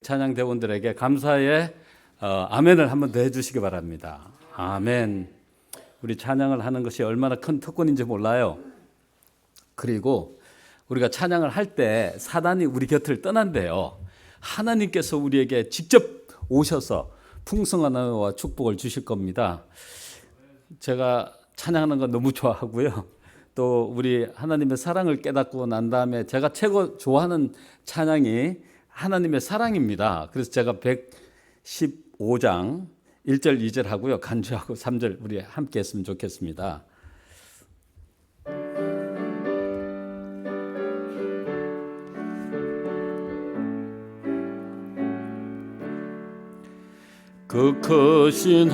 찬양대원들에게 감사의 아멘을 한번 더 해주시기 바랍니다. 아멘. 우리 찬양을 하는 것이 얼마나 큰 특권인지 몰라요. 그리고 우리가 찬양을 할 때 사단이 우리 곁을 떠난대요. 하나님께서 우리에게 직접 오셔서 풍성한 은혜와 축복을 주실 겁니다. 제가 찬양하는 건 너무 좋아하고요. 또 우리 하나님의 사랑을 깨닫고 난 다음에 제가 최고 좋아하는 찬양이 하나님의 사랑입니다. 그래서 제가 115장 1절 2절 하고요. 간주하고 3절 우리 함께 했으면 좋겠습니다. 그 크신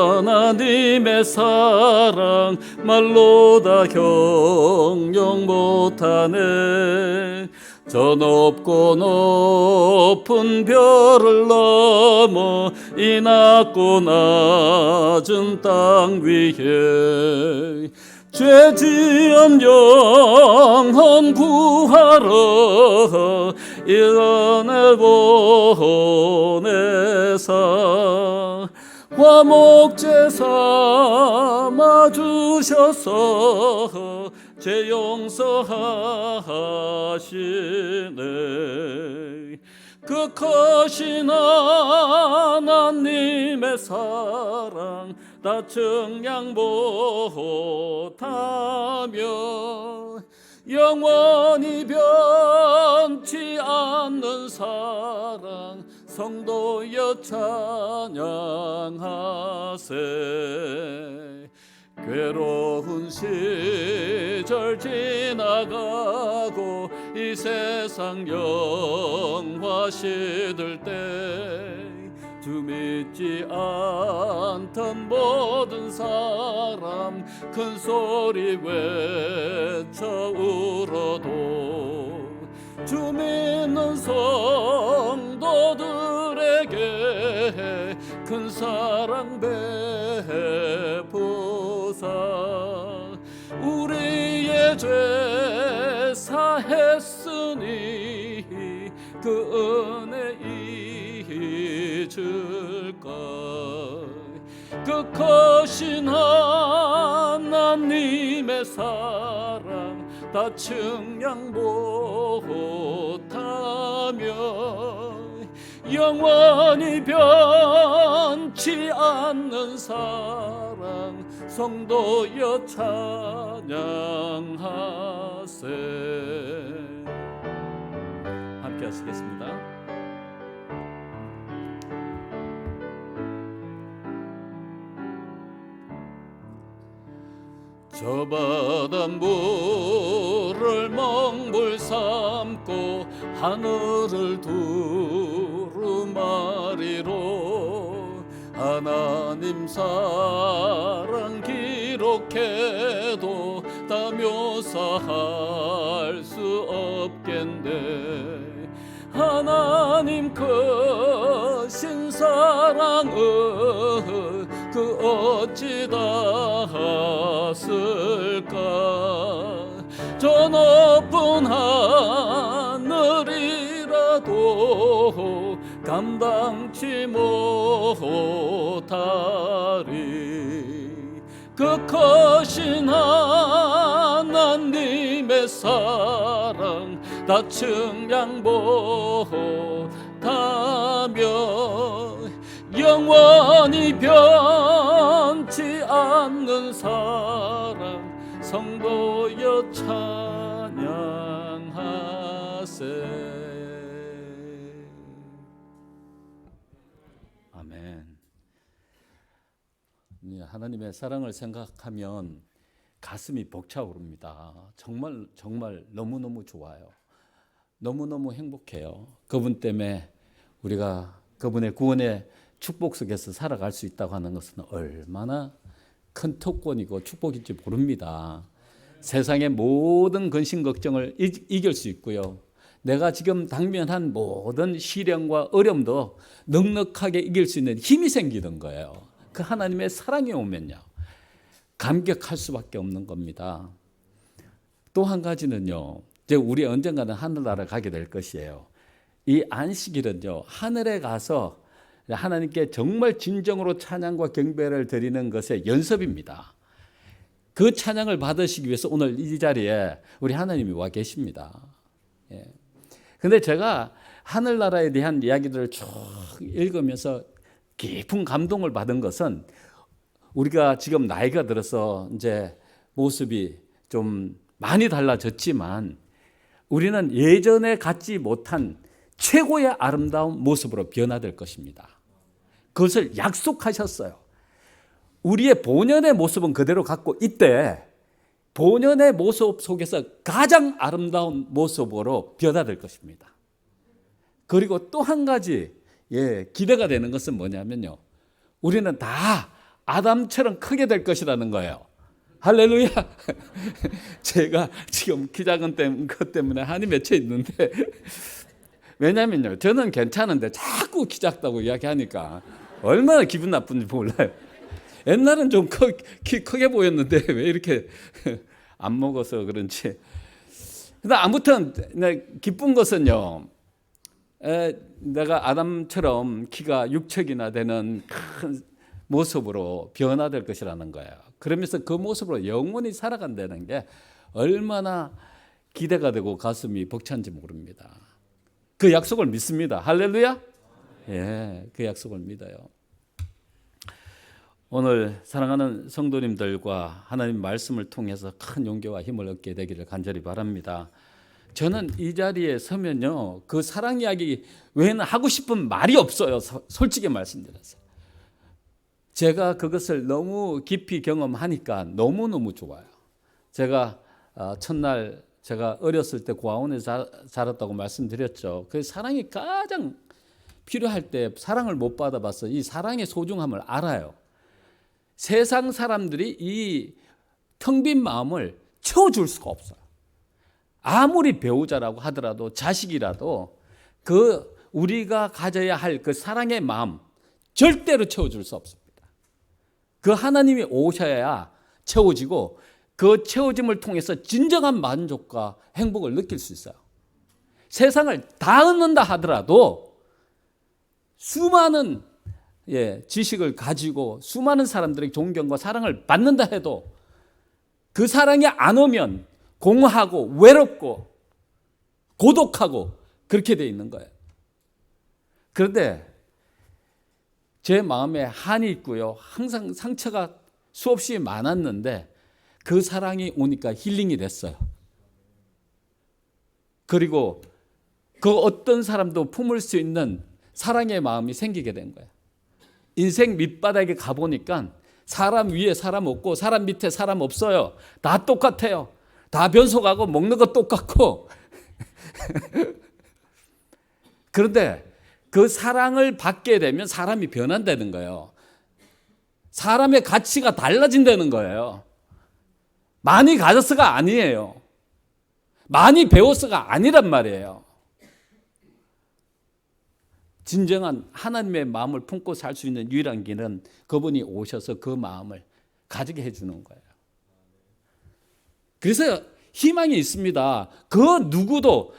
하나님의 사랑 말로 다 형용 못하네. 저 높고 높은 별을 넘어 이 낮고 낮은 땅 위에 죄 지은 영혼 구하러 일어나 보내사 화목제 삼아 주셔서 죄 용서하시네. 그 크신 하나님의 사랑 다 증량 못하며 영원히 변치 않는 사랑 성도여 찬양하세. 괴로운 시절 지나가고 이 세상 영화 시들 때 주 믿지 않던 모든 사람 큰 소리 외쳐 울어도 주 믿는 성도들에게 큰 사랑 베푸사 우리의 죄 사했으니 그 은혜 잊을까. 그 크신 하나님의 사랑 다 측량 못하며 영원히 변치 않는 사랑 성도여 찬양하세. 함께 하시겠습니다. 저 바닷물을 멍물 삼고 하늘을 두루마리로 하나님 사랑 기록해도 다 묘사할 수 없겠네. 하나님 크신 사랑을 그 어찌 다 쓸까. 저 높은 하늘이라도 감당치 못하리. 그 크신 하나님의 사랑 다 측량 못하며 영원히 변치 않는 사랑 성도여 찬양하세. 아멘. 하나님의 사랑을 생각하면 가슴이 벅차오릅니다. 정말 정말 너무너무 좋아요. 너무너무 행복해요. 그분 때문에 우리가 그분의 구원의 축복 속에서 살아갈 수 있다고 하는 것은 얼마나 큰 특권이고 축복인지 모릅니다. 세상의 모든 근심 걱정을 이길 수 있고요. 내가 지금 당면한 모든 시련과 어려움도 넉넉하게 이길 수 있는 힘이 생기는 거예요. 그 하나님의 사랑이 오면요. 감격할 수밖에 없는 겁니다. 또 한 가지는요. 이제 우리 언젠가는 하늘나라 가게 될 것이에요. 이 안식일은요, 하늘에 가서 하나님께 정말 진정으로 찬양과 경배를 드리는 것의 연습입니다. 그 찬양을 받으시기 위해서 오늘 이 자리에 우리 하나님이 와 계십니다. 그런데 제가 하늘나라에 대한 이야기들을 쭉 읽으면서 깊은 감동을 받은 것은 우리가 지금 나이가 들어서 이제 모습이 좀 많이 달라졌지만 우리는 예전에 갖지 못한 최고의 아름다운 모습으로 변화될 것입니다. 그것을 약속하셨어요. 우리의 본연의 모습은 그대로 갖고 있대. 본연의 모습 속에서 가장 아름다운 모습으로 변화될 것입니다. 그리고 또 한 가지 기대가 되는 것은 뭐냐면요, 우리는 다 아담처럼 크게 될 것이라는 거예요. 할렐루야. 제가 지금 키 작은 것 때문에 한이 맺혀 있는데 왜냐면요, 저는 괜찮은데 자꾸 키 작다고 이야기하니까 얼마나 기분 나쁜지 몰라요. 옛날엔 좀 키 크게 보였는데 왜 이렇게 안 먹어서 그런지. 근데 아무튼 기쁜 것은요, 내가 아담처럼 키가 6척이나 되는 큰 모습으로 변화될 것이라는 거예요. 그러면서 그 모습으로 영원히 살아간다는 게 얼마나 기대가 되고 가슴이 벅찬지 모릅니다. 그 약속을 믿습니다. 할렐루야. 그 약속을 믿어요. 오늘 사랑하는 성도님들과 하나님 말씀을 통해서 큰 용기와 힘을 얻게 되기를 간절히 바랍니다. 저는 이 자리에 서면요, 그 사랑 이야기 외에는 하고 싶은 말이 없어요. 솔직히 말씀드려서. 제가 그것을 너무 깊이 경험하니까 너무너무 좋아요. 제가 첫날 제가 어렸을 때 고아원에서 자랐다고 말씀드렸죠. 그 사랑이 가장 필요할 때 사랑을 못 받아봐서 이 사랑의 소중함을 알아요. 세상 사람들이 이 텅 빈 마음을 채워줄 수가 없어요. 아무리 배우자라고 하더라도 자식이라도 그 우리가 가져야 할 그 사랑의 마음 절대로 채워줄 수 없습니다. 그 하나님이 오셔야 채워지고 그 채워짐을 통해서 진정한 만족과 행복을 느낄 수 있어요. 세상을 다 얻는다 하더라도 수많은 지식을 가지고 수많은 사람들의 존경과 사랑을 받는다 해도 그 사랑이 안 오면 공허하고 외롭고 고독하고 그렇게 돼 있는 거예요. 그런데 제 마음에 한이 있고요, 항상 상처가 수없이 많았는데 그 사랑이 오니까 힐링이 됐어요. 그리고 그 어떤 사람도 품을 수 있는 사랑의 마음이 생기게 된 거예요. 인생 밑바닥에 가보니까 사람 위에 사람 없고 사람 밑에 사람 없어요. 다 똑같아요. 다 변속하고 먹는 거 똑같고 그런데 그 사랑을 받게 되면 사람이 변한다는 거예요. 사람의 가치가 달라진다는 거예요. 많이 가졌어가 아니에요. 많이 배웠어가 아니란 말이에요. 진정한 하나님의 마음을 품고 살 수 있는 유일한 길은 그분이 오셔서 그 마음을 가지게 해주는 거예요. 그래서 희망이 있습니다. 그 누구도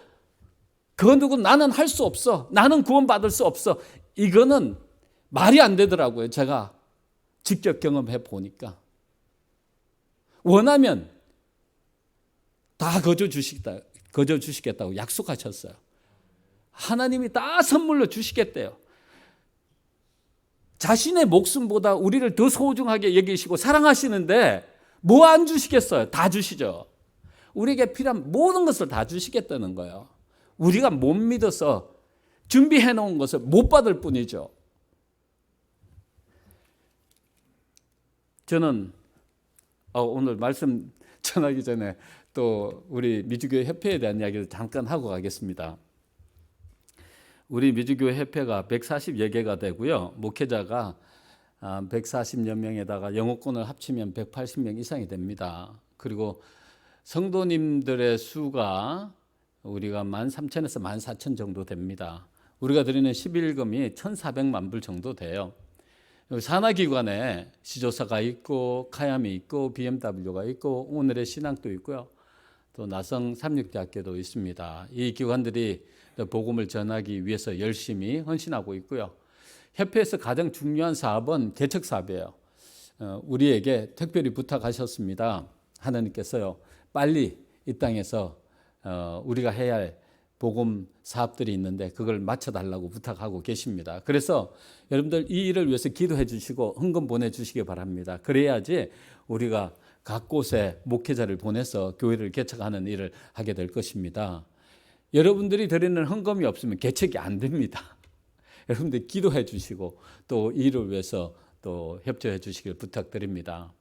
나는 할 수 없어. 나는 구원받을 수 없어. 이거는 말이 안 되더라고요. 제가 직접 경험해 보니까. 원하면 다 거저 주시겠다고 약속하셨어요. 하나님이 다 선물로 주시겠대요. 자신의 목숨보다 우리를 더 소중하게 여기시고 사랑하시는데 뭐 안 주시겠어요? 다 주시죠. 우리에게 필요한 모든 것을 다 주시겠다는 거예요. 우리가 못 믿어서 준비해 놓은 것을 못 받을 뿐이죠. 저는 오늘 말씀 전하기 전에 또 우리 미주교회 협회에 대한 이야기를 잠깐 하고 가겠습니다. 우리 미주교회 협회가 140여 개가 되고요. 목회자가 140여 명에다가 영어권을 합치면 180명 이상이 됩니다. 그리고 성도님들의 수가 우리가 13,000에서 14,000 정도 됩니다. 우리가 드리는 11금이 1,400만 불 정도 돼요. 산하기관에 시조사가 있고 카얌이 있고 BMW가 있고 오늘의 신앙도 있고요. 또 나성 삼육대학교도 있습니다. 이 기관들이 복음을 전하기 위해서 열심히 헌신하고 있고요. 협회에서 가장 중요한 사업은 개척 사업이에요. 우리에게 특별히 부탁하셨습니다. 하나님께서요, 빨리 이 땅에서 우리가 해야 할 복음 사업들이 있는데 그걸 맞춰달라고 부탁하고 계십니다. 그래서 여러분들 이 일을 위해서 기도해 주시고 헌금 보내주시기 바랍니다. 그래야지 우리가 각 곳에 목회자를 보내서 교회를 개척하는 일을 하게 될 것입니다. 여러분들이 드리는 헌금이 없으면 개척이 안 됩니다. 여러분들 기도해 주시고 또 이 일을 위해서 또 협조해 주시길 부탁드립니다.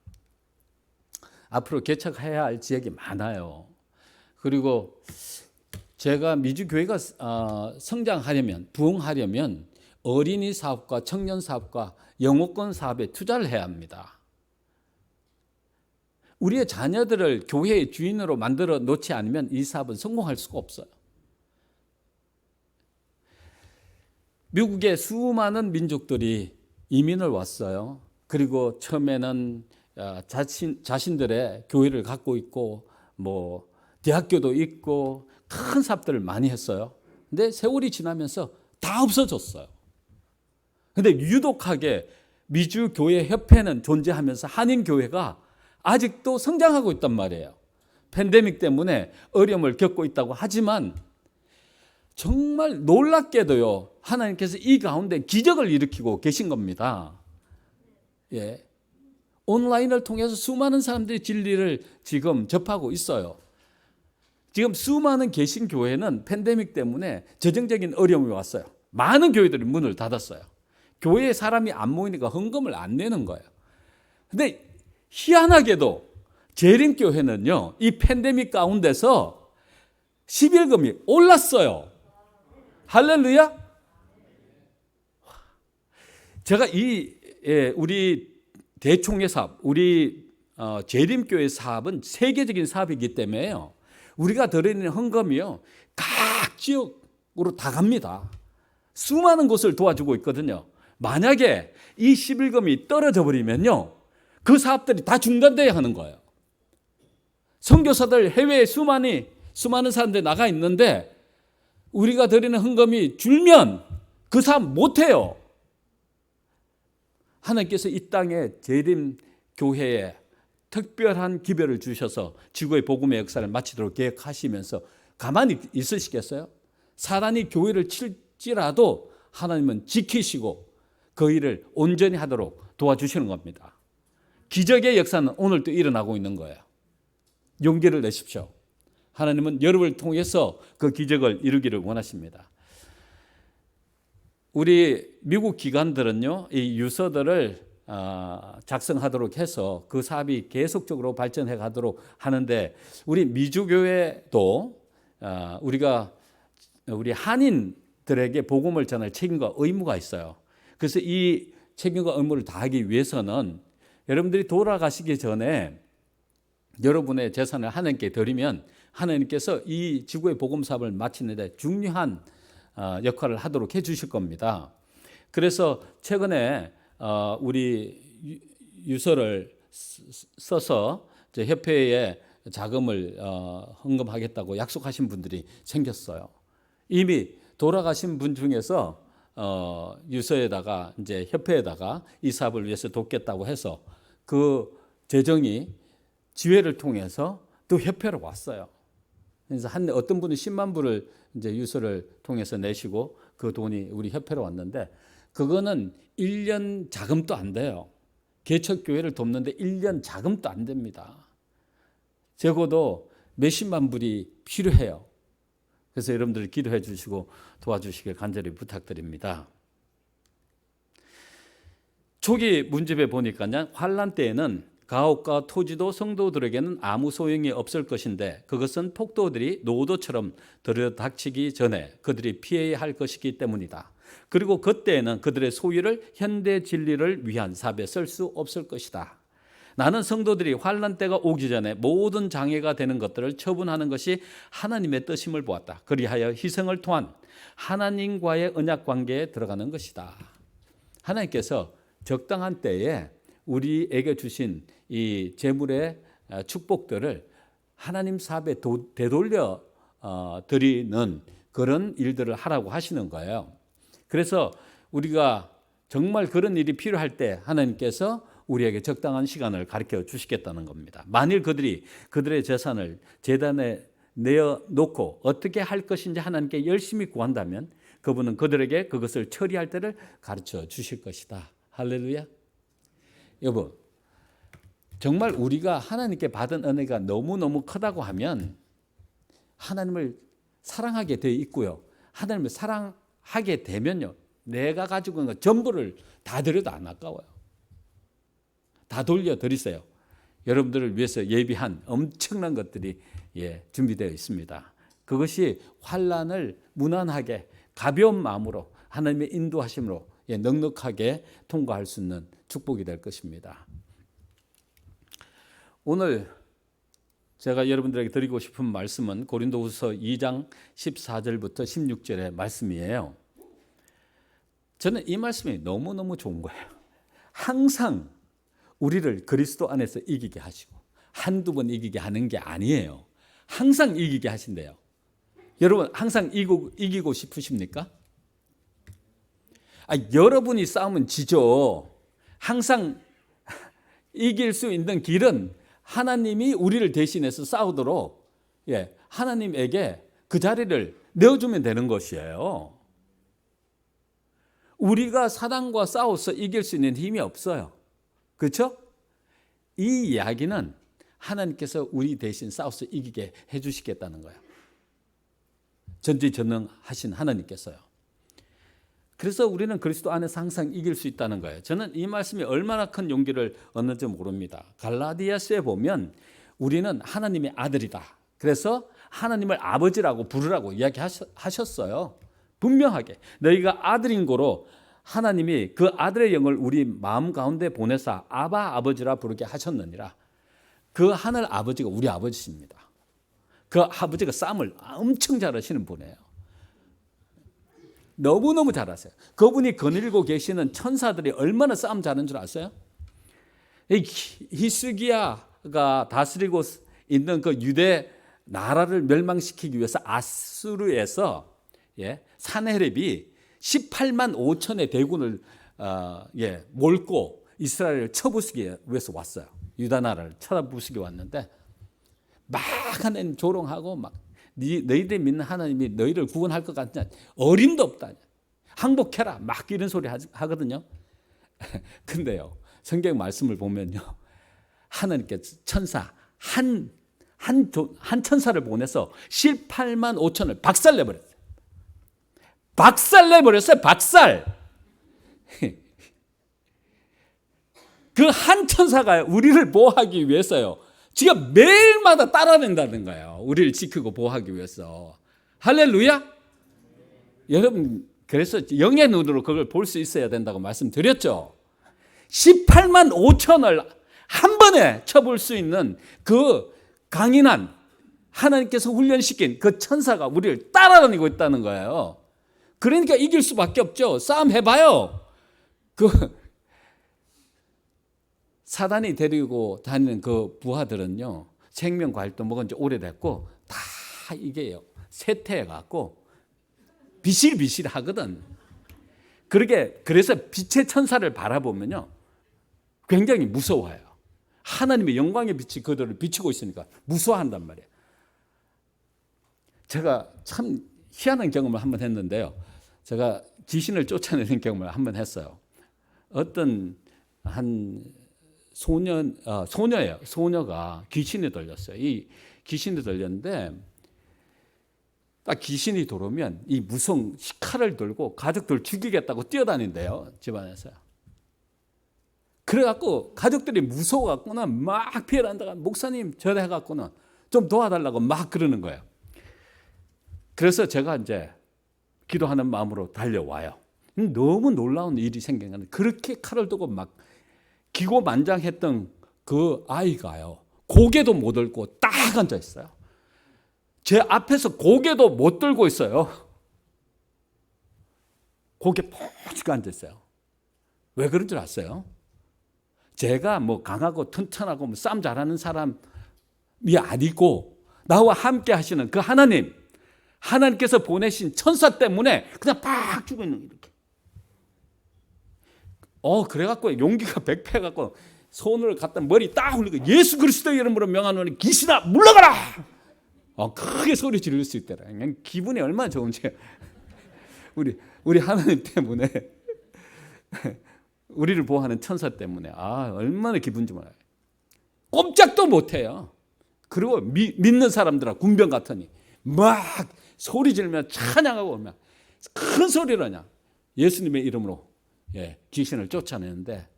앞으로 개척해야 할 지역이 많아요. 그리고 제가 미주교회가 성장하려면, 부흥하려면 어린이 사업과 청년 사업과 영어권 사업에 투자를 해야 합니다. 우리의 자녀들을 교회의 주인으로 만들어 놓지 않으면 이 사업은 성공할 수가 없어요. 미국의 수많은 민족들이 이민을 왔어요. 그리고 처음에는 자신들의 교회를 갖고 있고 뭐 대학교도 있고 큰 사업들을 많이 했어요. 근데 세월이 지나면서 다 없어졌어요. 근데 유독하게 미주교회협회는 존재하면서 한인교회가 아직도 성장하고 있단 말이에요. 팬데믹 때문에 어려움을 겪고 있다고 하지만 정말 놀랍게도요, 하나님께서 이 가운데 기적을 일으키고 계신 겁니다. 예. 온라인을 통해서 수많은 사람들이 진리를 지금 접하고 있어요. 지금 수많은 개신교회는 팬데믹 때문에 재정적인 어려움이 왔어요. 많은 교회들이 문을 닫았어요. 교회에 사람이 안 모이니까 헌금을 안 내는 거예요. 근데 희한하게도 재림교회는요, 이 팬데믹 가운데서 11금이 올랐어요. 할렐루야! 제가 우리 대총회 사업, 우리 재림교회 사업은 세계적인 사업이기 때문에요. 우리가 드리는 헌금이요, 각 지역으로 다 갑니다. 수많은 곳을 도와주고 있거든요. 만약에 이 11금이 떨어져 버리면요, 그 사업들이 다 중단돼야 하는 거예요. 선교사들 해외에 수많은 사람들이 나가 있는데 우리가 드리는 헌금이 줄면 그 사업 못해요. 하나님께서 이 땅에 재림교회에 특별한 기별을 주셔서 지구의 복음의 역사를 마치도록 계획하시면서 가만히 있으시겠어요? 사단이 교회를 칠지라도 하나님은 지키시고 그 일을 온전히 하도록 도와주시는 겁니다. 기적의 역사는 오늘도 일어나고 있는 거예요. 용기를 내십시오. 하나님은 여러분을 통해서 그 기적을 이루기를 원하십니다. 우리 미국 기관들은요, 이 유서들을 작성하도록 해서 그 사업이 계속적으로 발전해 가도록 하는데, 우리 미주교회도 우리 한인들에게 복음을 전할 책임과 의무가 있어요. 그래서 이 책임과 의무를 다하기 위해서는 여러분들이 돌아가시기 전에 여러분의 재산을 하나님께 드리면 하나님께서 이 지구의 복음 사업을 마치는 데 중요한 역할을 하도록 해 주실 겁니다. 그래서 최근에 우리 유서를 써서 협회에 자금을 헌금하겠다고 약속하신 분들이 생겼어요. 이미 돌아가신 분 중에서 유서에다가 이제 협회에다가 이 사업을 위해서 돕겠다고 해서 그 재정이 지회를 통해서 또 협회로 왔어요. 그래서 어떤 분은 10만 불을 이제 유서를 통해서 내시고 그 돈이 우리 협회로 왔는데, 그거는 1년 자금도 안 돼요. 개척교회를 돕는데 1년 자금도 안 됩니다. 적어도 몇십만 불이 필요해요. 그래서 여러분들 기도해 주시고 도와주시길 간절히 부탁드립니다. 초기 문집에 보니까요, 환란 때에는 가옥과 토지도 성도들에게는 아무 소용이 없을 것인데 그것은 폭도들이 노도처럼 들여닥치기 전에 그들이 피해야 할 것이기 때문이다. 그리고 그때에는 그들의 소유를 현대 진리를 위한 사업에 쓸 수 없을 것이다. 나는 성도들이 환난 때가 오기 전에 모든 장애가 되는 것들을 처분하는 것이 하나님의 뜻임을 보았다. 그리하여 희생을 통한 하나님과의 언약 관계에 들어가는 것이다. 하나님께서 적당한 때에 우리에게 주신 이 재물의 축복들을 하나님 사업에 되돌려 드리는 그런 일들을 하라고 하시는 거예요. 그래서 우리가 정말 그런 일이 필요할 때 하나님께서 우리에게 적당한 시간을 가르쳐 주시겠다는 겁니다. 만일 그들의 재산을 제단에 내어놓고 어떻게 할 것인지 하나님께 열심히 구한다면 그분은 그들에게 그것을 처리할 때를 가르쳐 주실 것이다. 할렐루야. 여러분, 정말 우리가 하나님께 받은 은혜가 너무너무 크다고 하면 하나님을 사랑하게 되어 있고요. 하나님을 사랑하게 되면요, 내가 가지고 있는 것 전부를 다 드려도 안 아까워요. 다 돌려드리세요. 여러분들을 위해서 예비한 엄청난 것들이 준비되어 있습니다. 그것이 환난을 무난하게 가벼운 마음으로 하나님의 인도하심으로 넉넉하게 통과할 수 있는 축복이 될 것입니다. 오늘 제가 여러분들에게 드리고 싶은 말씀은 고린도후서 2장 14절부터 16절의 말씀이에요. 저는 이 말씀이 너무너무 좋은 거예요. 항상 우리를 그리스도 안에서 이기게 하시고 한두 번 이기게 하는 게 아니에요. 항상 이기게 하신대요. 여러분 항상 이기고 싶으십니까? 여러분이 싸우면 지죠. 항상 이길 수 있는 길은 하나님이 우리를 대신해서 싸우도록 하나님에게 그 자리를 내어주면 되는 것이에요. 우리가 사단과 싸워서 이길 수 있는 힘이 없어요. 그렇죠? 이 이야기는 하나님께서 우리 대신 싸워서 이기게 해주시겠다는 거예요. 전지전능하신 하나님께서요. 그래서 우리는 그리스도 안에서 항상 이길 수 있다는 거예요. 저는 이 말씀이 얼마나 큰 용기를 얻는지 모릅니다. 갈라디아서에 보면 우리는 하나님의 아들이다. 그래서 하나님을 아버지라고 부르라고 이야기하셨어요. 분명하게 너희가 아들인 고로 하나님이 그 아들의 영을 우리 마음 가운데 보내사 아바 아버지라 부르게 하셨느니라. 그 하늘 아버지가 우리 아버지십니다. 그 아버지가 싸움을 엄청 잘하시는 분이에요. 너무너무 잘하세요. 그분이 거느리고 계시는 천사들이 얼마나 싸움 잘하는 줄 아세요? 히스기야가 다스리고 있는 그 유대 나라를 멸망시키기 위해서 아수르에서 산헤립이 18만 5천의 대군을 몰고 이스라엘을 쳐부수기 위해서 왔어요. 유다 나라를 쳐부수기 왔는데 막 하나님 조롱하고 막 너희들이 믿는 하나님이 너희를 구원할 것 같냐, 어림도 없다, 항복해라, 막 이런 소리 하거든요. 근데요, 성경 말씀을 보면요, 하나님께서 천사 한 천사를 보내서 18만 5천을 박살내버렸어요. 박살. 그 한 천사가 우리를 보호하기 위해서요, 지가 매일마다 따라낸다는 거예요. 우리를 지키고 보호하기 위해서. 할렐루야. 여러분, 그래서 영의 눈으로 그걸 볼 수 있어야 된다고 말씀드렸죠. 18만 5천을 한 번에 쳐볼 수 있는 그 강인한 하나님께서 훈련시킨 그 천사가 우리를 따라다니고 있다는 거예요. 그러니까 이길 수밖에 없죠. 싸움 해봐요. 사단이 데리고 다니는 그 부하들은요, 생명과일도 먹은 지 오래됐고 다 이게요, 쇠퇴해갖고 비실비실 하거든. 그래서 빛의 천사를 바라보면요, 굉장히 무서워요. 하나님의 영광의 빛이 그들을 비추고 있으니까 무서워한단 말이에요. 제가 참 희한한 경험을 한번 했는데요. 제가 귀신을 쫓아내는 경험을 한번 했어요. 어떤 한 소녀예요. 소녀가 귀신이 들렸어요. 이 귀신이 들렸는데 딱 귀신이 들어오면 이 무서운 칼을 들고 가족들 죽이겠다고 뛰어다닌대요. 집안에서요. 그래갖고 가족들이 무서워갖고는 막 피해난다가 목사님 저래 해갖고는 좀 도와달라고 막 그러는 거예요. 그래서 제가 이제 기도하는 마음으로 달려와요. 너무 놀라운 일이 생긴 건데 그렇게 칼을 들고 막 기고만장했던 그 아이가요, 고개도 못 들고 딱 앉아 있어요. 제 앞에서 고개도 못 들고 있어요. 고개 푹 앉아 있어요. 왜 그런 줄 아세요? 제가 뭐 강하고 튼튼하고 뭐 싸움 잘하는 사람이 아니고 나와 함께 하시는 그 하나님께서 보내신 천사 때문에 그냥 팍 죽어 있는 이렇게. 그래갖고 용기가 백패갖고 손을 갖다 머리 딱 올리고 예수 그리스도의 이름으로 명하노니 귀신아 물러가라. 크게 소리 지를 수 있더라. 그냥 기분이 얼마나 좋은지. 우리 하나님 때문에 우리를 보호하는 천사 때문에 얼마나 기분인지 몰라요. 꼼짝도 못해요. 그리고 믿는 사람들아 군병 같으니 막 소리 지르며 찬양하고 오면 큰 소리로 그냥 예수님의 이름으로 귀신을 쫓아내는데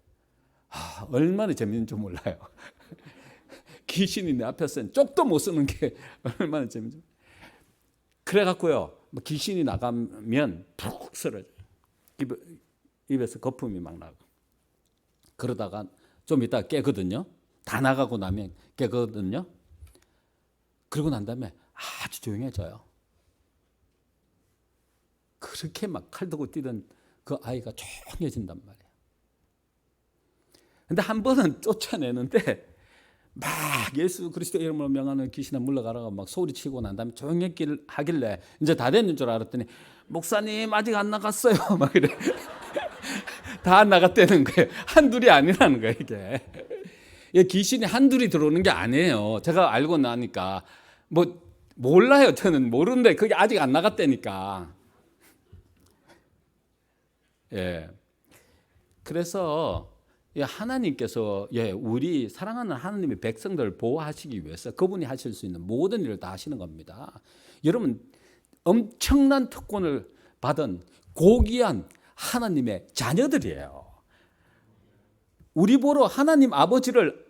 얼마나 재밌는지 몰라요. 귀신이 내 앞에서는 쪽도 못 쓰는 게 얼마나 재밌는지. 그래갖고요 귀신이 나가면 푹 쓰러져요. 입에서 거품이 막 나고. 그러다가 좀 이따 깨거든요. 다 나가고 나면 깨거든요. 그러고 난 다음에 아주 조용해져요. 그렇게 막 칼 들고 뛰던 그 아이가 조용해진단 말이에요. 근데 한 번은 쫓아내는데 막 예수 그리스도 이름으로 명하는 귀신아 물러가라고 막 소리치고 난 다음에 조용하길래 이제 다 됐는 줄 알았더니 목사님 아직 안 나갔어요. 막 이래. 다 안 나갔다는 거예요. 한둘이 아니라는 거예요 이게. 귀신이 한둘이 들어오는 게 아니에요. 제가 알고 나니까 몰라요. 저는 모르는데 그게 아직 안 나갔다니까. 그래서 하나님께서 우리 사랑하는 하나님의 백성들을 보호하시기 위해서 그분이 하실 수 있는 모든 일을 다 하시는 겁니다. 여러분 엄청난 특권을 받은 고귀한 하나님의 자녀들이에요. 우리 보러 하나님 아버지를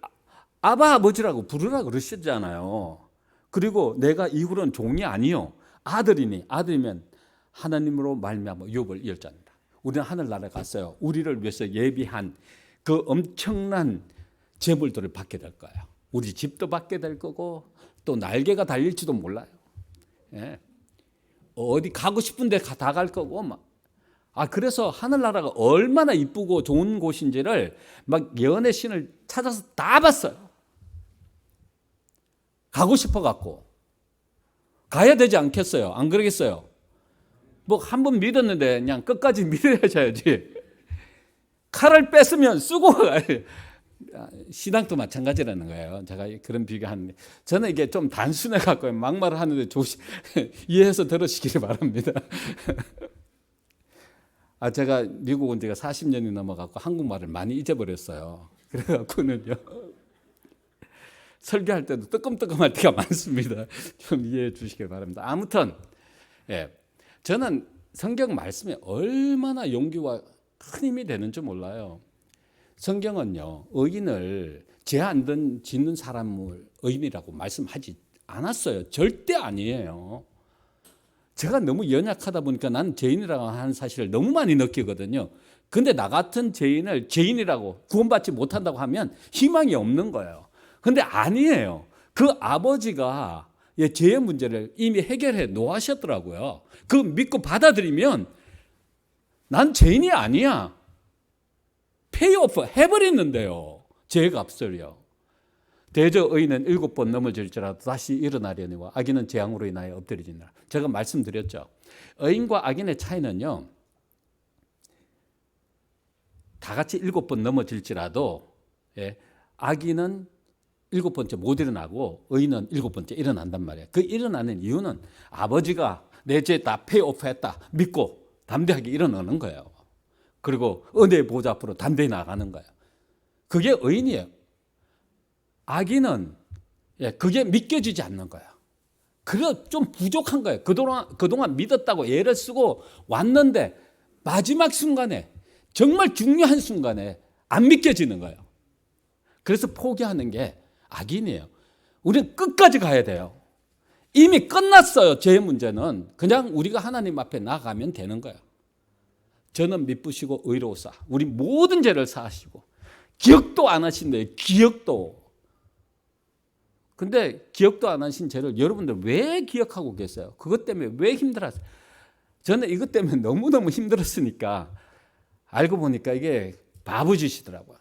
아바 아버지라고 부르라고 그러시잖아요. 그리고 내가 이후로는 종이 아니요 아들이면 하나님으로 말미암아 유업을 이을 자입니다. 우리는 하늘나라에 갔어요. 우리를 위해서 예비한 그 엄청난 재물들을 받게 될 거예요. 우리 집도 받게 될 거고 또 날개가 달릴지도 몰라요. 어디 가고 싶은데 다 갈 거고 그래서 하늘나라가 얼마나 이쁘고 좋은 곳인지를 막 예언의 신을 찾아서 다 봤어요. 가고 싶어 갖고 가야 되지 않겠어요? 안 그러겠어요? 한 번 믿었는데 그냥 끝까지 믿어야지. 칼을 뺐으면 쓰고 신앙도 마찬가지라는 거예요. 제가 그런 비교하는데 저는 이게 좀 단순해 갖고 막말을 하는데 이해해서 들으시기를 바랍니다. 제가 미국 온 지가 40년이 넘어갖고 한국말을 많이 잊어버렸어요. 그래갖고는요 설교할 때도 뜨끔뜨끔할 때가 많습니다. 좀 이해해 주시기 바랍니다. 아무튼 저는 성경 말씀이 얼마나 용기와 큰 힘이 되는지 몰라요. 성경은요 의인을 죄 안 짓는 사람을 의인이라고 말씀하지 않았어요. 절대 아니에요. 제가 너무 연약하다 보니까 난 죄인이라고 하는 사실을 너무 많이 느끼거든요. 근데 나 같은 죄인을 죄인이라고 구원받지 못한다고 하면 희망이 없는 거예요. 근데 아니에요. 그 아버지가 죄의 문제를 이미 해결해 놓으셨더라고요. 그 믿고 받아들이면 난 죄인이 아니야. 페이오프 해버렸는데요. 죄의 값을요. 대저 의인은 7번 넘어질지라도 다시 일어나려니와 악인은 재앙으로 인하여 엎드리지니라. 제가 말씀드렸죠. 의인과 악인의 차이는요. 다 같이 7번 넘어질지라도 악인은 7번째 못 일어나고 의인은 7번째 일어난단 말이에요. 그 일어나는 이유는 아버지가 내 죄 다 페이오프했다 믿고 담대하게 일어나는 거예요. 그리고 은혜의 보좌 앞으로 담대히 나가는 거예요. 그게 의인이에요. 악인은 그게 믿겨지지 않는 거예요. 그래 좀 부족한 거예요. 그동안 믿었다고 애를 쓰고 왔는데 마지막 순간에 정말 중요한 순간에 안 믿겨지는 거예요. 그래서 포기하는 게 악인이에요. 우리는 끝까지 가야 돼요. 이미 끝났어요. 죄의 문제는 그냥 우리가 하나님 앞에 나가면 되는 거예요. 저는 미쁘시고 의로우사 우리 모든 죄를 사하시고 기억도 안 하신대요. 기억도. 근데 기억도 안 하신 죄를 여러분들 왜 기억하고 계세요? 그것 때문에 왜 힘들었어요? 저는 이것 때문에 너무너무 힘들었으니까 알고 보니까 이게 바보짓이더라고요.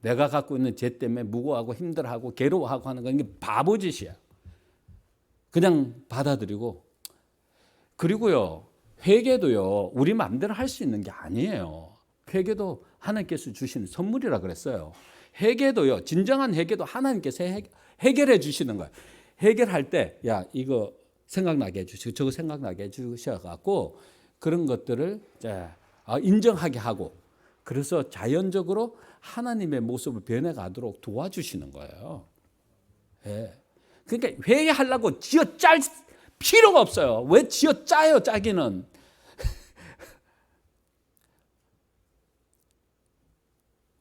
내가 갖고 있는 죄 때문에 무고하고 힘들어하고 괴로워하고 하는 건 이게 바보짓이야. 그냥 받아들이고, 그리고요, 회개도요, 우리 마음대로 할 수 있는 게 아니에요. 회개도 하나님께서 주시는 선물이라 그랬어요. 회개도요, 진정한 회개도 하나님께서 해결해 주시는 거예요. 해결할 때, 야, 이거 생각나게 해주시고, 저거 생각나게 해주셔갖고, 그런 것들을 인정하게 하고, 그래서 자연적으로 하나님의 모습을 변해가도록 도와주시는 거예요. 예. 그러니까 회개하려고 쥐어짤 필요가 없어요. 왜 쥐어짜요, 짜기는?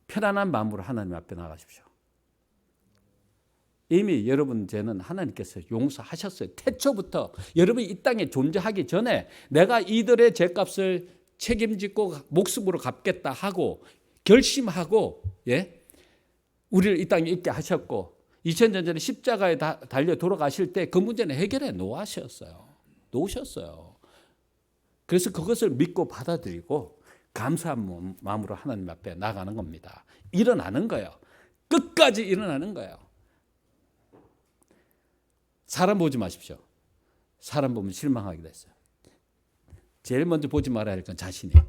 편안한 마음으로 하나님 앞에 나가십시오. 이미 여러분 죄는 하나님께서 용서하셨어요. 태초부터 여러분이 이 땅에 존재하기 전에 내가 이들의 죄값을 책임지고 목숨으로 갚겠다 하고 결심하고, 예? 우리를 이 땅에 있게 하셨고 2000년 전에 십자가에 달려 돌아가실 때 그 문제는 해결해 놓으셨어요. 그래서 그것을 믿고 받아들이고 감사한 마음으로 하나님 앞에 나가는 겁니다. 일어나는 거예요. 끝까지 일어나는 거예요. 사람 보지 마십시오. 사람 보면 실망하게 됐어요. 제일 먼저 보지 말아야 할 건 자신이에요.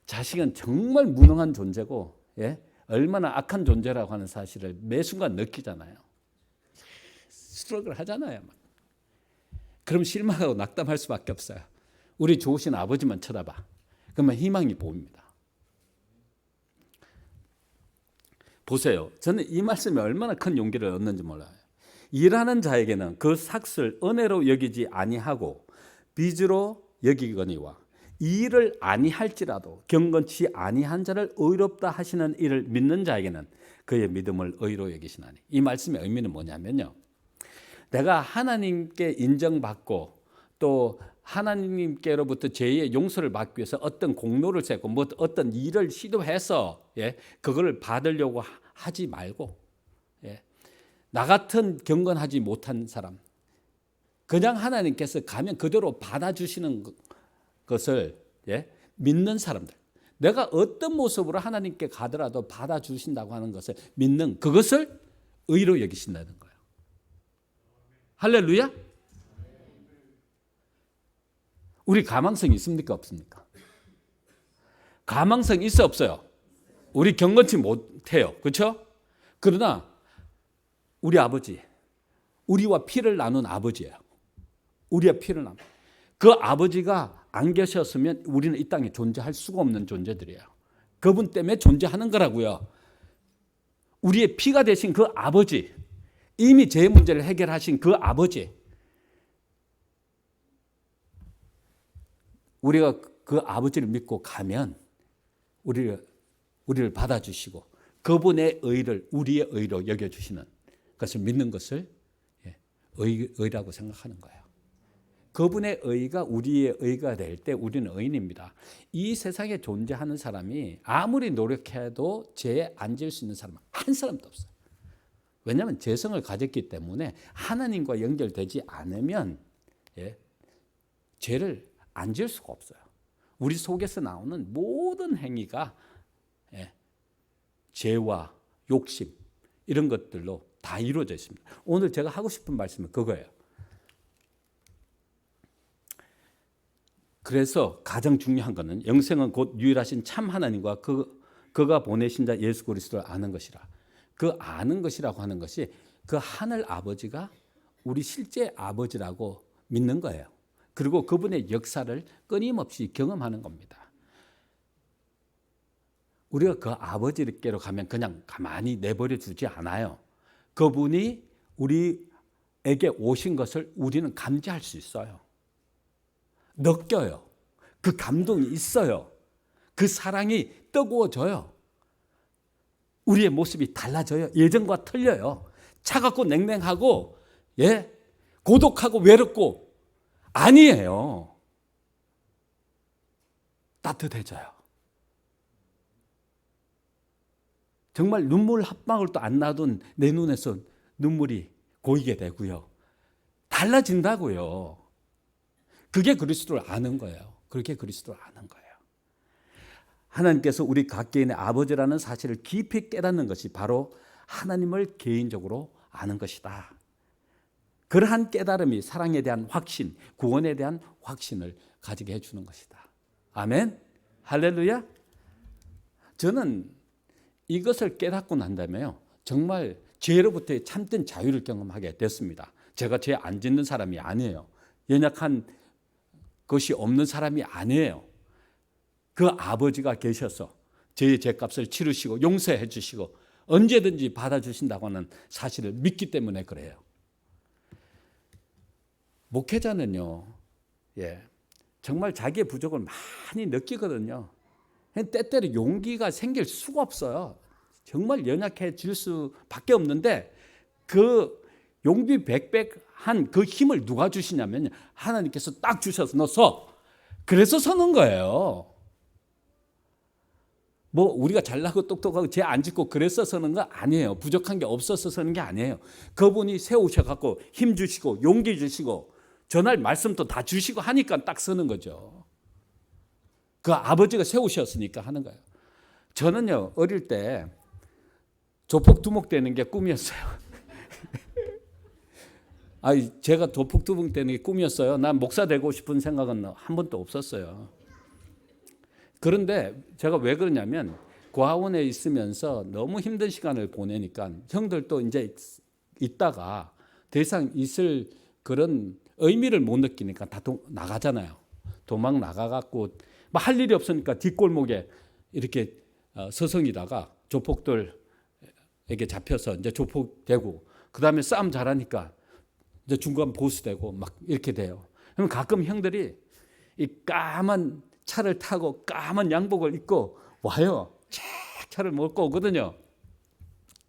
자식은 정말 무능한 존재고, 예? 얼마나 악한 존재라고 하는 사실을 매 순간 느끼잖아요. 스트러글 하잖아요. 그럼 실망하고 낙담할 수밖에 없어요. 우리 좋으신 아버지만 쳐다봐. 그러면 희망이 보입니다. 보세요. 저는 이 말씀에 얼마나 큰 용기를 얻는지 몰라요. 일하는 자에게는 그 삭을 은혜로 여기지 아니하고 빚으로 여기거니와 이 일을 아니할지라도 경건치 아니한 자를 의롭다 하시는 이를 믿는 자에게는 그의 믿음을 의로 여기시나니. 이 말씀의 의미는 뭐냐면요, 내가 하나님께 인정받고 또 하나님께로부터 죄의 용서를 받기 위해서 어떤 공로를 세고 뭐 어떤 일을 시도해서, 예, 그걸 받으려고 하지 말고, 예, 나 같은 경건하지 못한 사람, 그냥 하나님께서 가면 그대로 받아주시는 것을, 예, 믿는 사람들, 내가 어떤 모습으로 하나님께 가더라도 받아주신다고 하는 것을 믿는 그것을 의로 여기신다는 거예요. 할렐루야. 우리 가망성 있습니까, 없습니까? 가망성 있어, 없어요? 우리 경건치 못해요, 그렇죠? 그러나 우리 아버지, 우리와 피를 나눈 아버지예요. 우리와 피를 나눈 그 아버지가 안 계셨으면 우리는 이 땅에 존재할 수가 없는 존재들이에요. 그분 때문에 존재하는 거라고요. 우리의 피가 되신 그 아버지, 이미 제 문제를 해결하신 그 아버지, 우리가 그 아버지를 믿고 가면 우리를 받아주시고 그분의 의를 우리의 의로 여겨주시는 것을 믿는 것을 의라고 생각하는 거예요. 그분의 의가 우리의 의가 될 때 우리는 의인입니다. 이 세상에 존재하는 사람이 아무리 노력해도 죄에 안 지을 수 있는 사람은 한 사람도 없어요. 왜냐하면 죄성을 가졌기 때문에 하나님과 연결되지 않으면, 예, 죄를 안 지을 수가 없어요. 우리 속에서 나오는 모든 행위가, 예, 죄와 욕심 이런 것들로 다 이루어져 있습니다. 오늘 제가 하고 싶은 말씀은 그거예요. 그래서 가장 중요한 것은 영생은 곧 유일하신 참 하나님과 그가 보내신 자 예수 그리스도를 아는 것이라. 그 아는 것이라고 하는 것이 그 하늘 아버지가 우리 실제 아버지라고 믿는 거예요. 그리고 그분의 역사를 끊임없이 경험하는 겁니다. 우리가 그 아버지께로 가면 그냥 가만히 내버려 두지 않아요. 그분이 우리에게 오신 것을 우리는 감지할 수 있어요. 느껴요. 그 감동이 있어요. 그 사랑이 뜨거워져요. 우리의 모습이 달라져요. 예전과 틀려요. 차갑고 냉랭하고, 예, 고독하고 외롭고 아니에요. 따뜻해져요. 정말 눈물 한 방울도 안 나던 내 눈에서 눈물이 고이게 되고요. 달라진다고요. 그게 그리스도를 아는 거예요. 그렇게 그리스도를 아는 거예요. 하나님께서 우리 각 개인의 아버지라는 사실을 깊이 깨닫는 것이 바로 하나님을 개인적으로 아는 것이다. 그러한 깨달음이 사랑에 대한 확신, 구원에 대한 확신을 가지게 해주는 것이다. 아멘. 할렐루야. 저는 이것을 깨닫고 난 다음에요, 정말 죄로부터의 참된 자유를 경험하게 됐습니다. 제가 죄 안 짓는 사람이 아니에요. 연약한 것이 없는 사람이 아니에요. 그 아버지가 계셔서 저의 죄값을 치르시고 용서해 주시고 언제든지 받아주신다고 하는 사실을 믿기 때문에 그래요. 목회자는요, 정말 자기의 부족을 많이 느끼거든요. 때때로 용기가 생길 수가 없어요. 정말 연약해질 수밖에 없는데 그 용비 백백한 그 힘을 누가 주시냐면 하나님께서 딱 주셔서 너 서. 그래서 서는 거예요. 뭐 우리가 잘나고 똑똑하고 죄 안 짓고 그래서 서는 거 아니에요. 부족한 게 없어서 서는 게 아니에요. 그분이 세우셔갖고 힘 주시고 용기 주시고 전할 말씀도 다 주시고 하니까 딱 서는 거죠. 그 아버지가 세우셨으니까 하는 거예요. 저는요, 어릴 때 조폭 두목 되는 게 꿈이었어요. 제가 조폭 두목 되는 게 꿈이었어요. 난 목사 되고 싶은 생각은 한 번도 없었어요. 그런데 제가 왜 그러냐면 고아원에 있으면서 너무 힘든 시간을 보내니까 형들도 이제 있다가 더 이상 있을 그런 의미를 못 느끼니까 다 나가잖아요. 도망 나가갖고 할 일이 없으니까 뒷골목에 이렇게 서성이다가 조폭들에게 잡혀서 이제 조폭 되고 그 다음에 싸움 잘하니까 이제 중간 보스 되고 막 이렇게 돼요. 그럼 가끔 형들이 이 까만 차를 타고 까만 양복을 입고 와요. 차를 몰고 오거든요.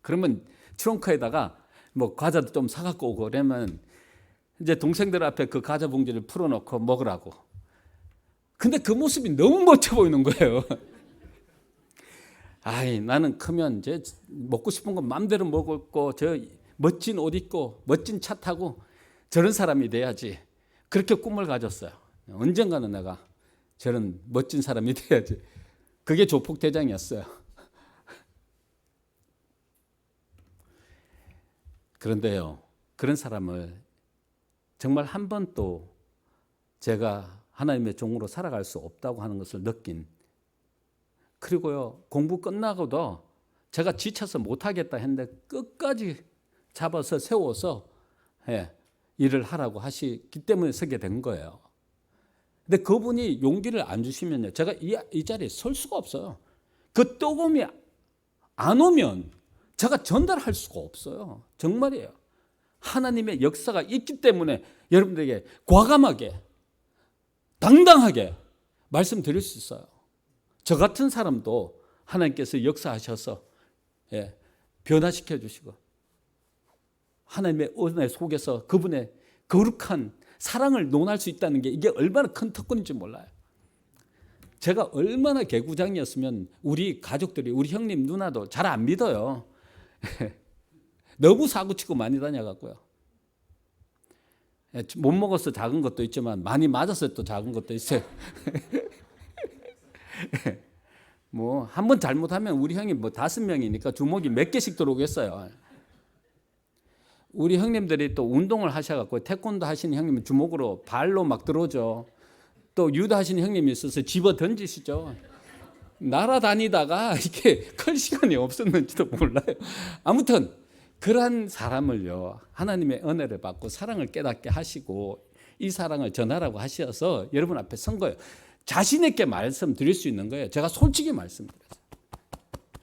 그러면 트렁크에다가 뭐 과자도 좀 사갖고 오고 그러면 이제 동생들 앞에 그 과자 봉지를 풀어놓고 먹으라고. 근데 그 모습이 너무 멋져 보이는 거예요. 나는 크면 이제 먹고 싶은 거 마음대로 먹고 저 멋진 옷 입고 멋진 차 타고 저런 사람이 돼야지. 그렇게 꿈을 가졌어요. 언젠가는 내가 저런 멋진 사람이 돼야지. 그게 조폭대장이었어요. 그런데요, 그런 사람을 정말 한 번도 제가 하나님의 종으로 살아갈 수 없다고 하는 것을 느낀, 그리고요, 공부 끝나고도 제가 지쳐서 못하겠다 했는데 끝까지 잡아서 세워서 일을 하라고 하시기 때문에 서게 된 거예요. 근데 그분이 용기를 안 주시면요, 제가 이 자리에 설 수가 없어요. 그 뜨거움이 안 오면 제가 전달할 수가 없어요. 정말이에요. 하나님의 역사가 있기 때문에 여러분들에게 과감하게 당당하게 말씀드릴 수 있어요. 저 같은 사람도 하나님께서 역사하셔서 변화시켜 주시고 하나님의 은혜 속에서 그분의 거룩한 사랑을 논할 수 있다는 게 이게 얼마나 큰 특권인지 몰라요. 제가 얼마나 개구장이었으면 우리 가족들이, 우리 형님 누나도 잘 안 믿어요. 너무 사고치고 많이 다녀갖고요. 못 먹어서 작은 것도 있지만 많이 맞아서 또 작은 것도 있어요. 뭐 한 번 잘못하면 우리 형이 뭐 5명이니까 주먹이 몇 개씩 들어오겠어요. 우리 형님들이 또 운동을 하셔갖고 태권도 하시는 형님은 주먹으로 발로 막 들어오죠. 또 유도 하시는 형님이 있어서 집어 던지시죠. 날아다니다가 이렇게 클 시간이 없었는지도 몰라요. 아무튼 그러한 사람을요, 하나님의 은혜를 받고 사랑을 깨닫게 하시고 이 사랑을 전하라고 하셔서 여러분 앞에 선 거예요. 자신 있게 말씀드릴 수 있는 거예요. 제가 솔직히 말씀드렸어요.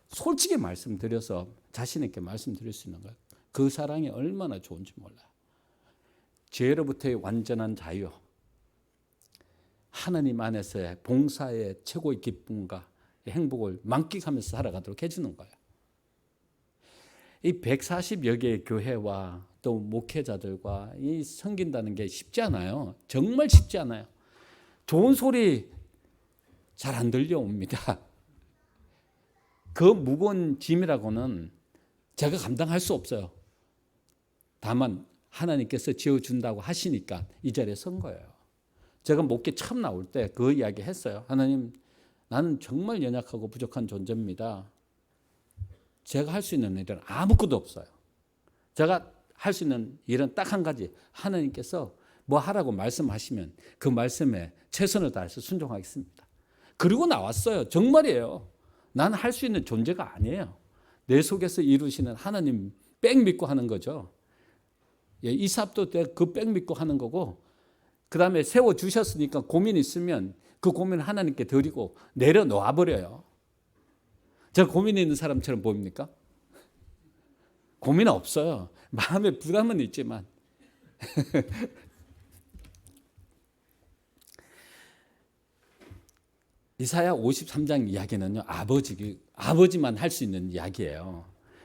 솔직히 말씀드려서 자신 있게 말씀드릴 수 있는 거예요. 그 사랑이 얼마나 좋은지 몰라요. 죄로부터의 완전한 자유, 하나님 안에서의 봉사의 최고의 기쁨과 행복을 만끽하면서 살아가도록 해주는 거예요. 이 140여 개의 교회와 또 목회자들과 이 섬긴다는 게 쉽지 않아요. 정말 쉽지 않아요. 좋은 소리 잘 안 들려옵니다. 그 무거운 짐이라고는 제가 감당할 수 없어요. 다만 하나님께서 지어준다고 하시니까 이 자리에 선 거예요. 제가 목회 처음 나올 때 그 이야기 했어요. 하나님, 나는 정말 연약하고 부족한 존재입니다. 제가 할 수 있는 일은 아무것도 없어요. 제가 할 수 있는 일은 딱 한 가지. 하나님께서 뭐 하라고 말씀하시면 그 말씀에 최선을 다해서 순종하겠습니다. 그리고 나왔어요. 정말이에요. 나는 할 수 있는 존재가 아니에요. 내 속에서 이루시는 하나님 백 믿고 하는 거죠. 예, 이삭도 그 백 믿고 하는 거고, 그 다음에 세워주셨으니까 고민 있으면 그 고민을 하나님께 드리고 내려놓아 버려요. 제가 고민 있는 사람처럼 보입니까? 고민 없어요. 마음에 부담은 있지만. 이사야 53장 이야기는요, 아버지만 할 수 있는 이야기예요.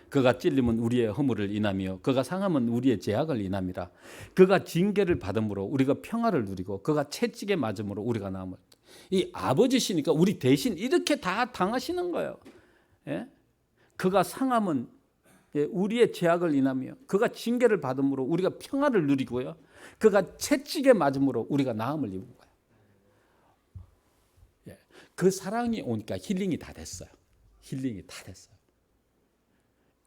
그가 찔림은 우리의 허물을 인하며 그가 상함은 우리의 죄악을 인함이라. 그가 징계를 받음으로 우리가 평화를 누리고 그가 채찍에 맞음으로 우리가 나음을. 이 아버지시니까 우리 대신 이렇게 다 당하시는 거예요. 예? 그가 상함은 우리의 죄악을 인하며 그가 징계를 받음으로 우리가 평화를 누리고요. 그가 채찍에 맞음으로 우리가 나음을 입은 거예요. 예. 그 사랑이 오니까 힐링이 다 됐어요. 힐링이 다 됐어요.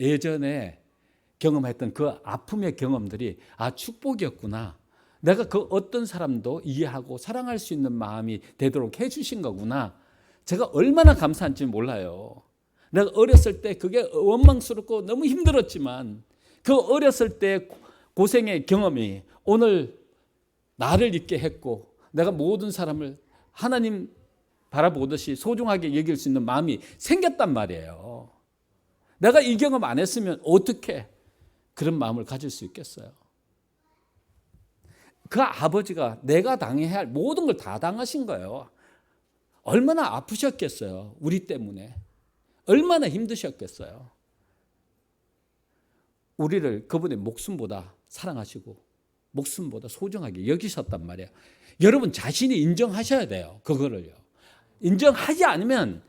예전에 경험했던 그 아픔의 경험들이 축복이었구나. 내가 그 어떤 사람도 이해하고 사랑할 수 있는 마음이 되도록 해주신 거구나. 제가 얼마나 감사한지 몰라요. 내가 어렸을 때 그게 원망스럽고 너무 힘들었지만 그 어렸을 때 고생의 경험이 오늘 나를 있게 했고, 내가 모든 사람을 하나님 바라보듯이 소중하게 여길 수 있는 마음이 생겼단 말이에요. 내가 이 경험 안 했으면 어떻게 그런 마음을 가질 수 있겠어요? 그 아버지가 내가 당해야 할 모든 걸 다 당하신 거예요. 얼마나 아프셨겠어요. 우리 때문에. 얼마나 힘드셨겠어요. 우리를 그분의 목숨보다 사랑하시고 목숨보다 소중하게 여기셨단 말이에요. 여러분 자신이 인정하셔야 돼요. 그거를요. 인정하지 않으면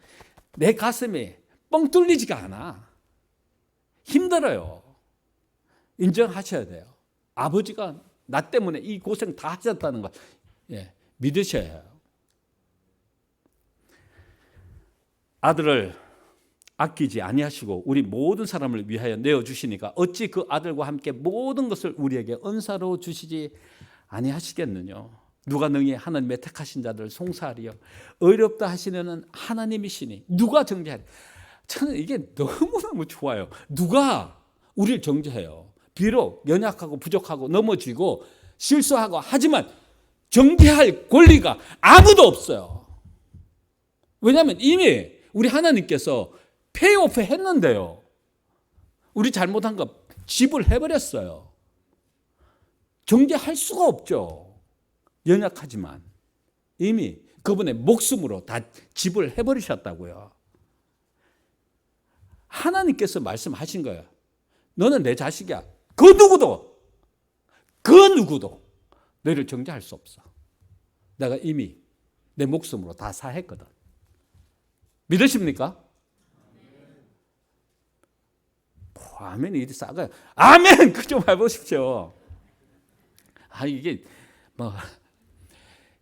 내 가슴이 뻥 뚫리지가 않아. 힘들어요. 인정하셔야 돼요. 아버지가 나 때문에 이 고생 다 하셨다는 거, 믿으셔야 해요. 아들을 아끼지 아니하시고 우리 모든 사람을 위하여 내어주시니까 어찌 그 아들과 함께 모든 것을 우리에게 은사로 주시지 아니하시겠느냐. 누가 능히 하나님의 택하신 자들을 송사하리요. 의롭다 하시는 하나님이시니 누가 정죄하리. 저는 이게 너무너무 좋아요. 누가 우리를 정죄해요. 비록 연약하고 부족하고 넘어지고 실수하고 하지만 정죄할 권리가 아무도 없어요. 왜냐하면 이미 우리 하나님께서 페이오프 했는데요. 우리 잘못한 거 지불해버렸어요. 정죄할 수가 없죠. 연약하지만 이미 그분의 목숨으로 다 지불해버리셨다고요. 하나님께서 말씀하신 거예요. 너는 내 자식이야. 그 누구도 너를 정죄할 수 없어. 내가 이미 내 목숨으로 다 사했거든. 믿으십니까? 아멘이 이리 싸가요. 아멘! 그 좀 해보십시오. 이게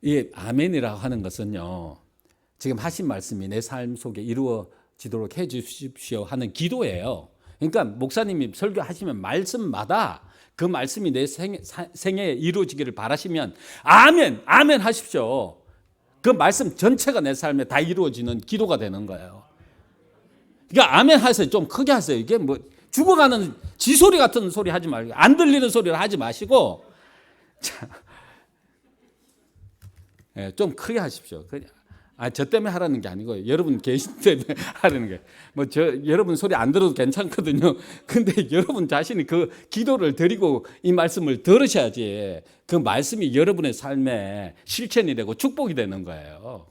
이 아멘이라고 하는 것은요, 지금 하신 말씀이 내 삶 속에 이루어지도록 해 주십시오 하는 기도예요. 그러니까 목사님이 설교하시면 말씀마다 그 말씀이 내 생애에 이루어지기를 바라시면 아멘, 아멘 하십시오. 그 말씀 전체가 내 삶에 다 이루어지는 기도가 되는 거예요. 그러니까 아멘 하세요. 좀 크게 하세요. 이게 뭐 죽어가는 지소리 같은 소리 하지 말고, 안 들리는 소리를 하지 마시고, 좀 크게 하십시오. 저 때문에 하라는 게 아니고 여러분 계신 때문에 하라는 게, 여러분 소리 안 들어도 괜찮거든요. 근데 여러분 자신이 그 기도를 드리고 이 말씀을 들으셔야지 그 말씀이 여러분의 삶에 실천이 되고 축복이 되는 거예요.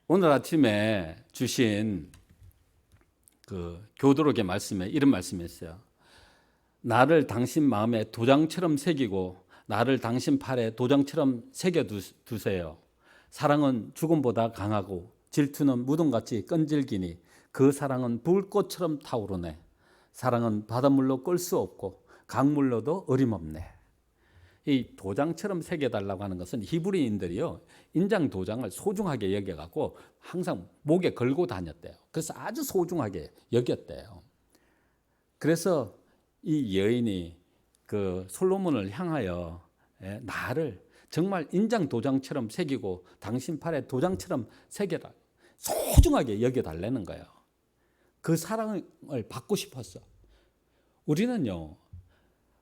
오늘 아침에 주신 그 교도록의 말씀에 이런 말씀이 있어요. 나를 당신 마음에 도장처럼 새기고 나를 당신 팔에 도장처럼 새겨두세요. 사랑은 죽음보다 강하고 질투는 무덤같이 끈질기니 그 사랑은 불꽃처럼 타오르네. 사랑은 바닷물로 끌 수 없고 강물로도 어림없네. 이 도장처럼 새겨달라고 하는 것은 히브리인들이요, 인장 도장을 소중하게 여겨갖고 항상 목에 걸고 다녔대요. 그래서 아주 소중하게 여겼대요. 그래서 이 여인이 그 솔로몬을 향하여 나를 정말 인장 도장처럼 새기고 당신 팔에 도장처럼 새겨라. 소중하게 여겨달라는 거예요. 그 사랑을 받고 싶었어. 우리는요,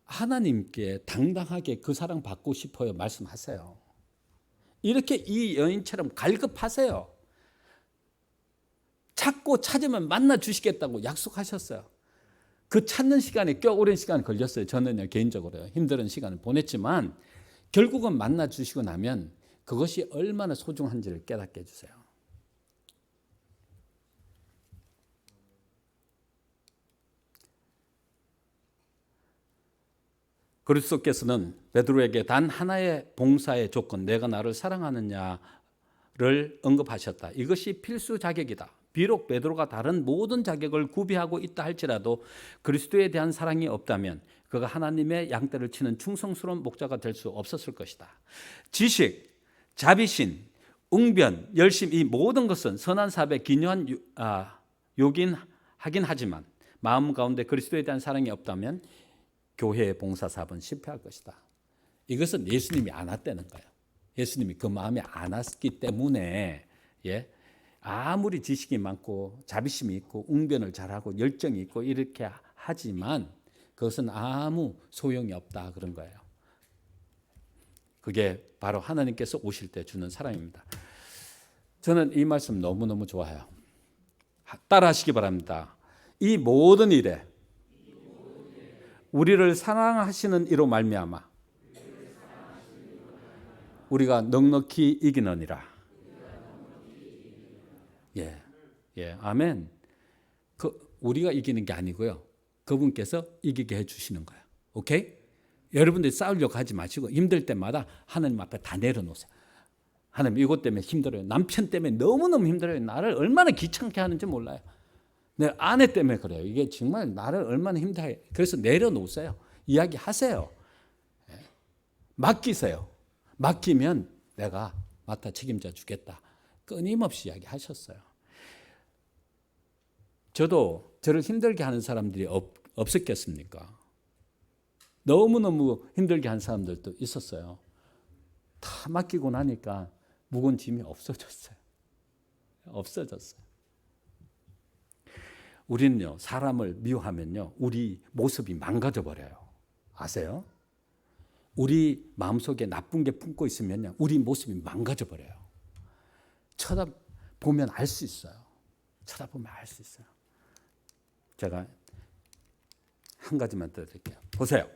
하나님께 당당하게 그 사랑 받고 싶어요. 말씀하세요. 이렇게 이 여인처럼 갈급하세요. 찾고 찾으면 만나 주시겠다고 약속하셨어요. 그 찾는 시간에 꽤 오랜 시간 걸렸어요. 저는요, 개인적으로요. 힘든 시간을 보냈지만 결국은 만나 주시고 나면 그것이 얼마나 소중한지를 깨닫게 해주세요. 그리스도께서는 베드로에게 단 하나의 봉사의 조건, 내가 나를 사랑하느냐를 언급하셨다. 이것이 필수 자격이다. 비록 베드로가 다른 모든 자격을 구비하고 있다 할지라도 그리스도에 대한 사랑이 없다면 그가 하나님의 양떼를 치는 충성스러운 목자가 될 수 없었을 것이다. 지식, 자비심, 웅변, 열심, 이 모든 것은 선한 사업에 기묘한 요긴하긴 하지만 마음 가운데 그리스도에 대한 사랑이 없다면 교회의 봉사 사업은 실패할 것이다. 이것은 예수님이 안 왔다는 거예요. 예수님이 그 마음에 안 왔기 때문에 아무리 지식이 많고 자비심이 있고 웅변을 잘하고 열정이 있고 이렇게 하지만 그것은 아무 소용이 없다 그런 거예요. 그게 바로 하나님께서 오실 때 주는 사랑입니다. 저는 이 말씀 너무너무 좋아요. 따라 하시기 바랍니다. 이 모든 일에 우리를 사랑하시는 이로 말미암아 우리가 넉넉히 이기느니라. 아멘. 우리가 이기는 게 아니고요. 그분께서 이기게 해주시는 거예요. 오케이? 여러분들이 싸우려고 하지 마시고 힘들 때마다 하나님 앞에 다 내려놓으세요. 하나님 이것 때문에 힘들어요. 남편 때문에 너무너무 힘들어요. 나를 얼마나 귀찮게 하는지 몰라요. 내 아내 때문에 그래요. 이게 정말 나를 얼마나 힘들어요. 그래서 내려놓으세요. 이야기하세요. 맡기세요. 맡기면 내가 맡아 책임져 주겠다. 끊임없이 이야기하셨어요. 저도 저를 힘들게 하는 사람들이 없었겠습니까? 너무너무 힘들게 한 사람들도 있었어요. 다 맡기고 나니까 무거운 짐이 없어졌어요. 우리는요, 사람을 미워하면요, 우리 모습이 망가져 버려요. 아세요? 우리 마음속에 나쁜 게 품고 있으면요, 우리 모습이 망가져 버려요. 쳐다보면 알 수 있어요. 제가 한 가지만 더 드릴게요. 보세요.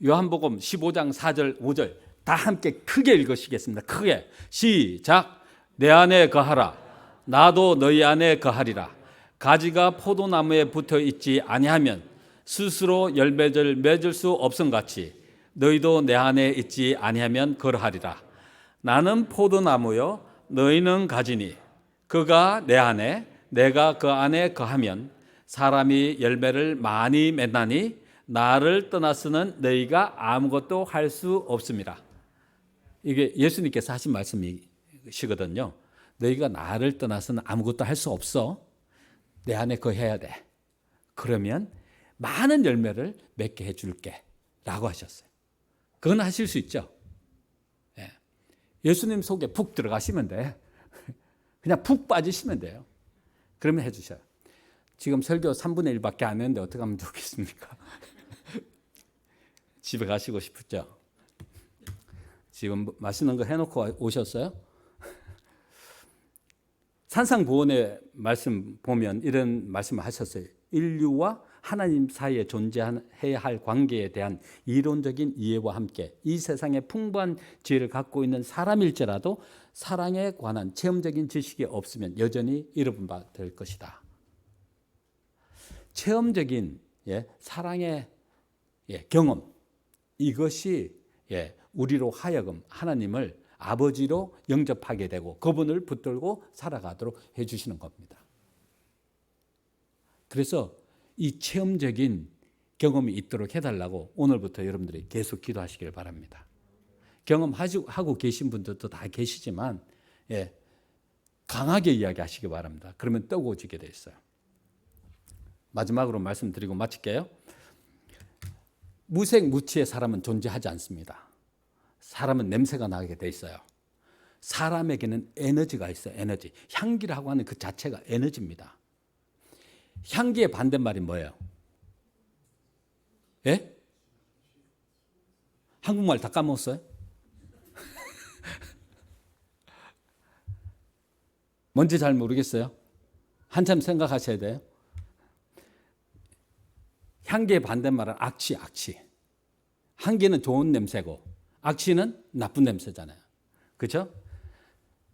요한복음 15장 4절 5절 다 함께 크게 읽으시겠습니다. 크게 시작. 내 안에 거하라. 나도 너희 안에 거하리라. 가지가 포도나무에 붙어 있지 아니하면 스스로 열매를 맺을 수 없음같이 너희도 내 안에 있지 아니하면 그러하리라. 나는 포도나무요 너희는 가지니 그가 내 안에 내가 그 안에 거하면 사람이 열매를 많이 맺나니 나를 떠나서는 너희가 아무것도 할 수 없습니다. 이게 예수님께서 하신 말씀이시거든요. 너희가 나를 떠나서는 아무것도 할 수 없어. 내 안에 거해야 돼. 그러면 많은 열매를 맺게 해줄게 라고 하셨어요. 그건 하실 수 있죠. 예수님 속에 푹 들어가시면 돼. 그냥 푹 빠지시면 돼요. 그러면 해주셔요. 지금 설교 3분의 1밖에 안 했는데 어떻게 하면 좋겠습니까? 집에 가시고 싶죠? 지금 맛있는 거 해놓고 오셨어요? 산상보훈의 말씀 보면 이런 말씀을 하셨어요. 인류와 하나님 사이에 존재해야 할 관계에 대한 이론적인 이해와 함께 이 세상에 풍부한 지혜를 갖고 있는 사람일지라도 사랑에 관한 체험적인 지식이 없으면 여전히 잃어본 바 될 것이다. 체험적인 사랑의 경험, 이것이 우리로 하여금 하나님을 아버지로 영접하게 되고 그분을 붙들고 살아가도록 해주시는 겁니다. 그래서 이 체험적인 경험이 있도록 해달라고 오늘부터 여러분들이 계속 기도하시길 바랍니다. 경험하고 계신 분들도 다 계시지만 강하게 이야기하시기 바랍니다. 그러면 뜨거워지게 돼 있어요. 마지막으로 말씀드리고 마칠게요. 무색무취의 사람은 존재하지 않습니다. 사람은 냄새가 나게 돼 있어요. 사람에게는 에너지가 있어요. 에너지. 향기라고 하는 그 자체가 에너지입니다. 향기의 반대말이 뭐예요? 예? 한국말 다 까먹었어요? 뭔지 잘 모르겠어요. 한참 생각하셔야 돼요. 향기의 반대말은 악취. 향기는 좋은 냄새고 악취는 나쁜 냄새잖아요. 그렇죠?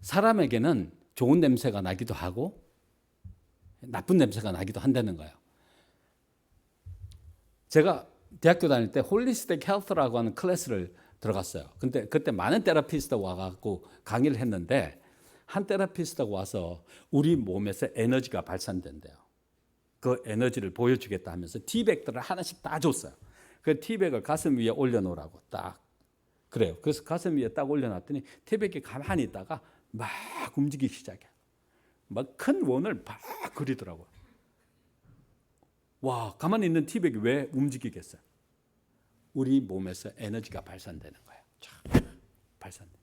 사람에게는 좋은 냄새가 나기도 하고 나쁜 냄새가 나기도 한다는 거예요. 제가 대학교 다닐 때 홀리스틱 헬스라고 하는 클래스를 들어갔어요. 근데 그때 많은 테라피스트가 와갖고 강의를 했는데 한 테라피스트가 와서 우리 몸에서 에너지가 발산된대요. 그 에너지를 보여주겠다 하면서 티백들을 하나씩 다 줬어요. 그 티백을 가슴 위에 올려놓으라고 딱 그래요. 그래서 가슴 위에 딱 올려놨더니 티백이 가만히 있다가 막 움직이기 시작해요. 막 큰 원을 막 그리더라고요. 와, 가만히 있는 티백이 왜 움직이겠어요? 우리 몸에서 에너지가 발산되는 거예요. 발산돼.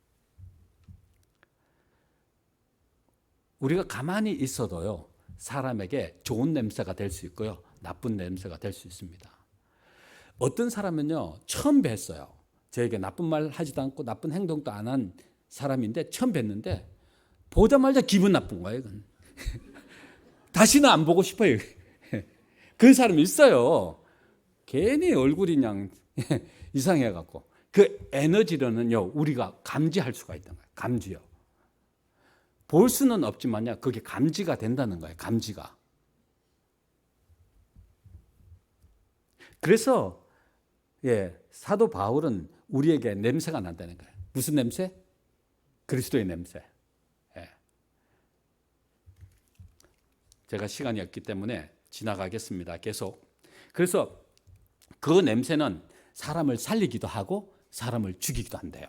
우리가 가만히 있어도요, 사람에게 좋은 냄새가 될 수 있고요, 나쁜 냄새가 될 수 있습니다. 어떤 사람은요, 처음 뵀어요. 저에게 나쁜 말 하지도 않고 나쁜 행동도 안 한 사람인데 처음 뵀는데 보자마자 기분 나쁜 거예요. 이건. 다시는 안 보고 싶어요. 그 사람이 있어요. 괜히 얼굴이 그냥 이상해갖고. 그 에너지로는요, 우리가 감지할 수가 있다는 거예요. 감지요. 볼 수는 없지만요, 그게 감지가 된다는 거예요. 감지가. 그래서 사도 바울은 우리에게 냄새가 난다는 거예요. 무슨 냄새? 그리스도의 냄새. 제가 시간이 없기 때문에 지나가겠습니다. 계속. 그래서 그 냄새는 사람을 살리기도 하고 사람을 죽이기도 한대요.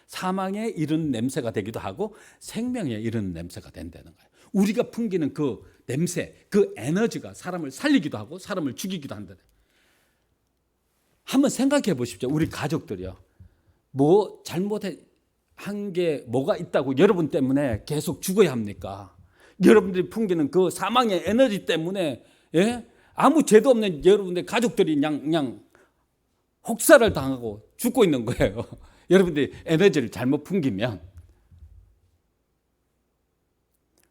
사망에 이르는 냄새가 되기도 하고 생명에 이르는 냄새가 된다는 거예요. 우리가 풍기는 그 냄새, 그 에너지가 사람을 살리기도 하고 사람을 죽이기도 한다는 거예요. 한번 생각해 보십시오. 우리 가족들이요. 뭐 잘못한 게 뭐가 있다고 여러분 때문에 계속 죽어야 합니까? 여러분들이 풍기는 그 사망의 에너지 때문에 아무 죄도 없는 여러분들 가족들이 그냥 혹사를 당하고 죽고 있는 거예요. 여러분들이 에너지를 잘못 풍기면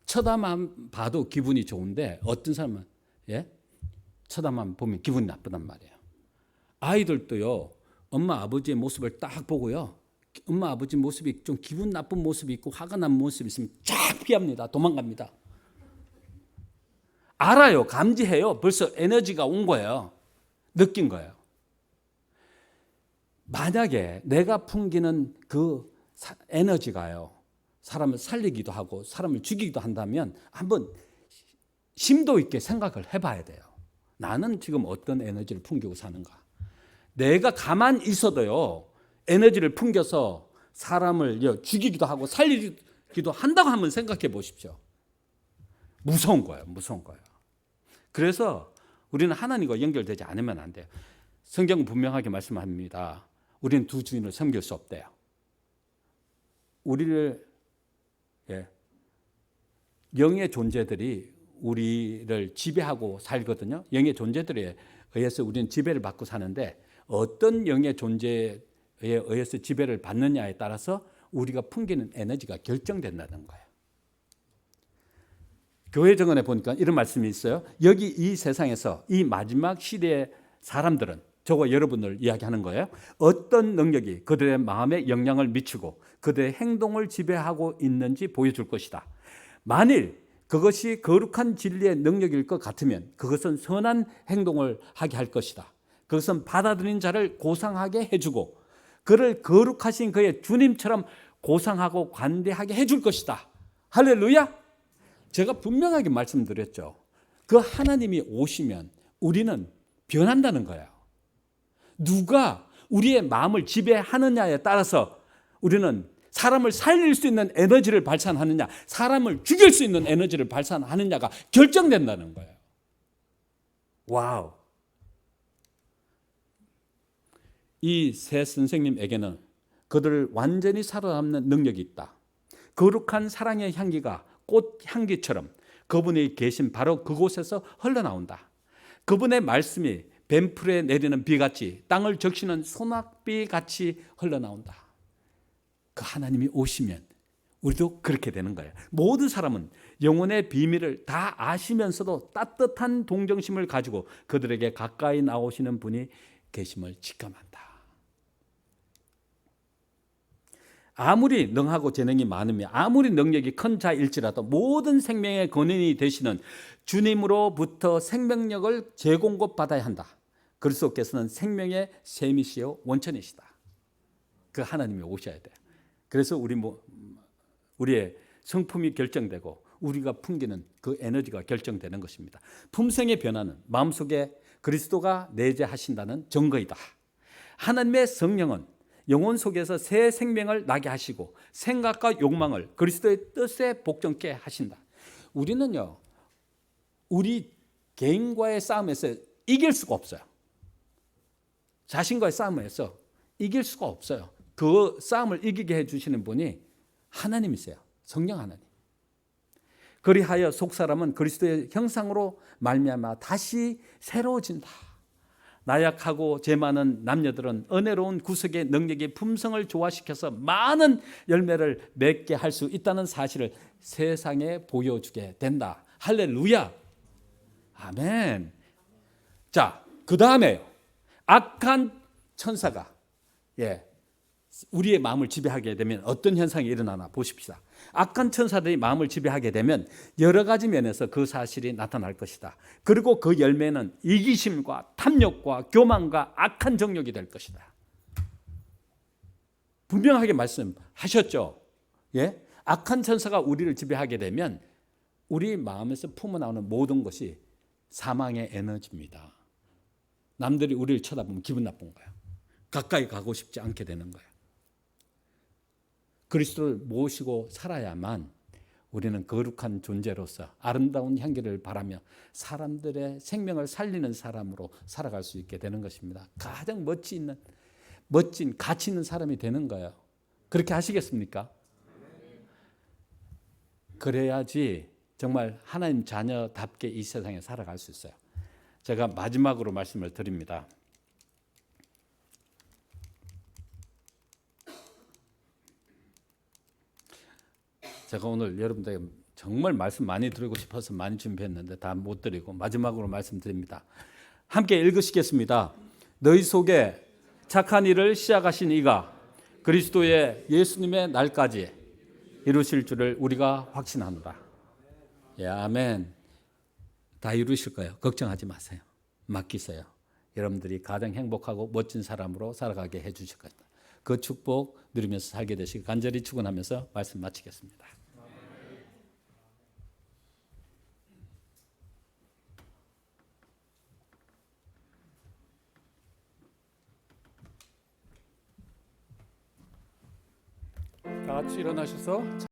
쳐다만 봐도 기분이 좋은데 어떤 사람은 쳐다만 보면 기분이 나쁘단 말이에요. 아이들도요, 엄마 아버지의 모습을 딱 보고요, 엄마 아버지 모습이 좀 기분 나쁜 모습이 있고 화가 난 모습이 있으면 쫙 피합니다. 도망갑니다. 알아요. 감지해요. 벌써 에너지가 온 거예요. 느낀 거예요. 만약에 내가 풍기는 그 에너지가요, 사람을 살리기도 하고 사람을 죽이기도 한다면 한번 심도 있게 생각을 해봐야 돼요. 나는 지금 어떤 에너지를 풍기고 사는가? 내가 가만히 있어도요, 에너지를 풍겨서 사람을 죽이기도 하고 살리기도 한다고 한번 생각해 보십시오. 무서운 거예요. 무서운 거예요. 그래서 우리는 하나님과 연결되지 않으면 안 돼요. 성경은 분명하게 말씀합니다. 우리는 두 주인을 섬길 수 없대요. 우리를 영의 존재들이 우리를 지배하고 살거든요. 영의 존재들에 의해서 우리는 지배를 받고 사는데 어떤 영의 존재에 의해서 지배를 받느냐에 따라서 우리가 풍기는 에너지가 결정된다는 거예요. 교회 정언에 보니까 이런 말씀이 있어요. 여기 이 세상에서 이 마지막 시대의 사람들은, 저와 여러분을 이야기하는 거예요, 어떤 능력이 그들의 마음에 영향을 미치고 그들의 행동을 지배하고 있는지 보여줄 것이다. 만일 그것이 거룩한 진리의 능력일 것 같으면 그것은 선한 행동을 하게 할 것이다. 그것은 받아들인 자를 고상하게 해주고 그를 거룩하신 그의 주님처럼 고상하고 관대하게 해줄 것이다. 할렐루야. 제가 분명하게 말씀드렸죠. 그 하나님이 오시면 우리는 변한다는 거예요. 누가 우리의 마음을 지배하느냐에 따라서 우리는 사람을 살릴 수 있는 에너지를 발산하느냐, 사람을 죽일 수 있는 에너지를 발산하느냐가 결정된다는 거예요. 와우. 이 세 선생님에게는 그들을 완전히 살아남는 능력이 있다. 거룩한 사랑의 향기가 꽃 향기처럼 그분이 계신 바로 그곳에서 흘러나온다. 그분의 말씀이 뱀풀에 내리는 비같이 땅을 적시는 소낙비같이 흘러나온다. 그 하나님이 오시면 우리도 그렇게 되는 거예요. 모든 사람은 영혼의 비밀을 다 아시면서도 따뜻한 동정심을 가지고 그들에게 가까이 나오시는 분이 계심을 직감한다. 아무리 능하고 재능이 많으며 아무리 능력이 큰 자일지라도 모든 생명의 근원이 되시는 주님으로부터 생명력을 재공급받아야 한다. 그리스도께서는 생명의 샘이시요 원천이시다. 그 하나님이 오셔야 돼요. 그래서 우리의 성품이 결정되고 우리가 풍기는 그 에너지가 결정되는 것입니다. 품성의 변화는 마음속에 그리스도가 내재하신다는 증거이다. 하나님의 성령은 영혼 속에서 새 생명을 나게 하시고 생각과 욕망을 그리스도의 뜻에 복종케 하신다. 우리는요, 우리 개인과의 싸움에서 이길 수가 없어요. 자신과의 싸움에서 이길 수가 없어요. 그 싸움을 이기게 해주시는 분이 하나님이세요. 성령 하나님. 그리하여 속사람은 그리스도의 형상으로 말미암아 다시 새로워진다. 나약하고 죄 많은 남녀들은 은혜로운 구속의 능력이 품성을 조화시켜서 많은 열매를 맺게 할 수 있다는 사실을 세상에 보여주게 된다. 할렐루야. 아멘. 자, 그 다음에요. 악한 천사가 우리의 마음을 지배하게 되면 어떤 현상이 일어나나 보십시다. 악한 천사들이 마음을 지배하게 되면 여러 가지 면에서 그 사실이 나타날 것이다. 그리고 그 열매는 이기심과 탐욕과 교만과 악한 정욕이 될 것이다. 분명하게 말씀하셨죠. 예? 악한 천사가 우리를 지배하게 되면 우리 마음에서 품어나오는 모든 것이 사망의 에너지입니다. 남들이 우리를 쳐다보면 기분 나쁜 거예요. 가까이 가고 싶지 않게 되는 거예요. 그리스도를 모시고 살아야만 우리는 거룩한 존재로서 아름다운 향기를 바라며 사람들의 생명을 살리는 사람으로 살아갈 수 있게 되는 것입니다. 가장 멋진 가치 있는 사람이 되는 거예요. 그렇게 하시겠습니까? 그래야지 정말 하나님 자녀답게 이 세상에 살아갈 수 있어요. 제가 마지막으로 말씀을 드립니다. 제가 오늘 여러분들에게 정말 말씀 많이 드리고 싶어서 많이 준비했는데 다 못 드리고 마지막으로 말씀드립니다. 함께 읽으시겠습니다. 너희 속에 착한 일을 시작하신 이가 그리스도의 예수님의 날까지 이루실 줄을 우리가 확신합니다. 예, 아멘. 다 이루실 거예요. 걱정하지 마세요. 맡기세요. 여러분들이 가장 행복하고 멋진 사람으로 살아가게 해 주실 겁니다. 그 축복 누리면서 살게 되시길 간절히 축원하면서 말씀 마치겠습니다. 다 같이 일어나셔서